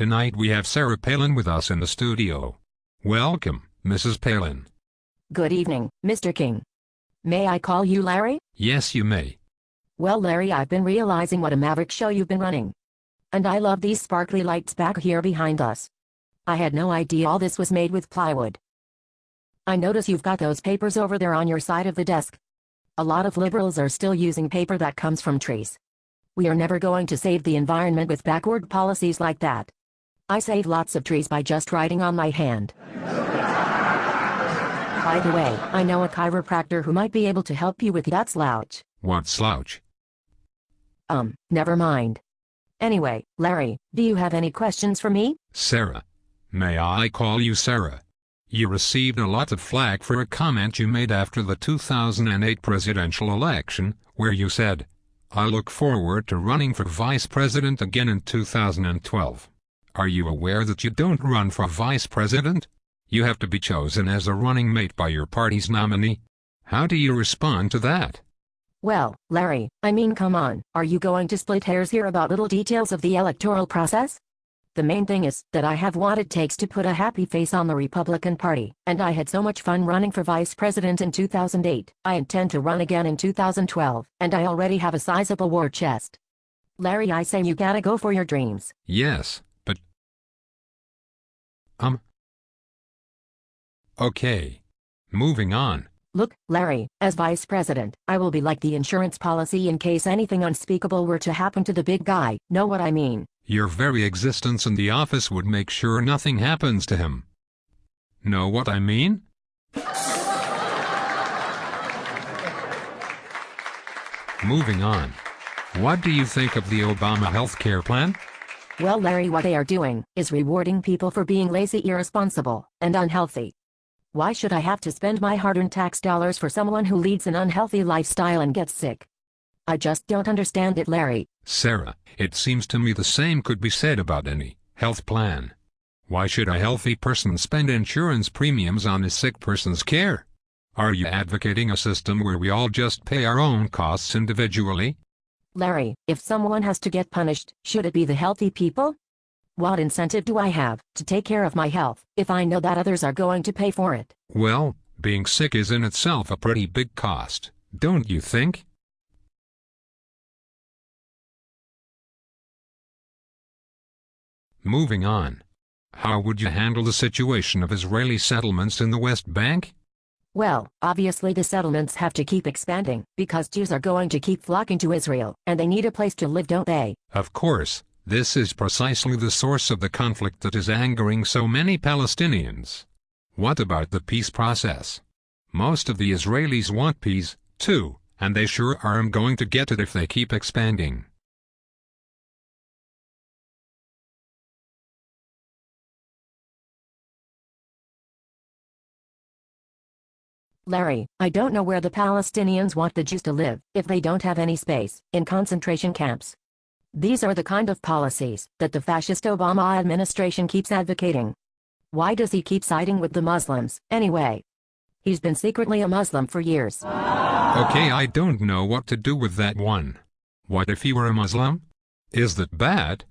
Tonight we have Sarah Palin with us in the studio. Welcome, Mrs. Palin. Good evening, Mr. King. May I call you Larry? Yes, you may. Well, Larry, I've been realizing what a maverick show you've been running. And I love these sparkly lights back here behind us. I had no idea all this was made with plywood. I notice you've got those papers over there on your side of the desk. A lot of liberals are still using paper that comes from trees. We are never going to save the environment with backward policies like that. I save lots of trees by just writing on my hand. By the way, I know a chiropractor who might be able to help you with that slouch. What slouch? Never mind. Anyway, Larry, do you have any questions for me? Sarah. May I call you Sarah? You received a lot of flack for a comment you made after the 2008 presidential election, where you said, "I look forward to running for vice president again in 2012. Are you aware that you don't run for vice president? You have to be chosen as a running mate by your party's nominee. How do you respond to that?" Well, Larry, I mean, come on, are you going to split hairs here about little details of the electoral process? The main thing is that I have what it takes to put a happy face on the Republican Party, and I had so much fun running for vice president in 2008. I intend to run again in 2012, and I already have a sizable war chest. Larry, I say you gotta go for your dreams. Yes, but... Okay. Moving on. Look, Larry, as vice president, I will be like the insurance policy in case anything unspeakable were to happen to the big guy, know what I mean? Your very existence in the office would make sure nothing happens to him. Know what I mean? Moving on. What do you think of the Obama healthcare plan? Well, Larry, what they are doing is rewarding people for being lazy, irresponsible, and unhealthy. Why should I have to spend my hard-earned tax dollars for someone who leads an unhealthy lifestyle and gets sick? I just don't understand it, Larry. Sarah, it seems to me the same could be said about any health plan. Why should a healthy person spend insurance premiums on a sick person's care? Are you advocating a system where we all just pay our own costs individually? Larry, if someone has to get punished, should it be the healthy people? What incentive do I have to take care of my health if I know that others are going to pay for it? Well, being sick is in itself a pretty big cost, don't you think? Moving on. How would you handle the situation of Israeli settlements in the West Bank? Well, obviously the settlements have to keep expanding, because Jews are going to keep flocking to Israel, and they need a place to live, don't they? Of course, this is precisely the source of the conflict that is angering so many Palestinians. What about the peace process? Most of the Israelis want peace, too, and they sure are going to get it if they keep expanding. Larry, I don't know where the Palestinians want the Jews to live if they don't have any space in concentration camps. These are the kind of policies that the fascist Obama administration keeps advocating. Why does he keep siding with the Muslims, anyway? He's been secretly a Muslim for years. Okay, I don't know what to do with that one. What if he were a Muslim? Is that bad?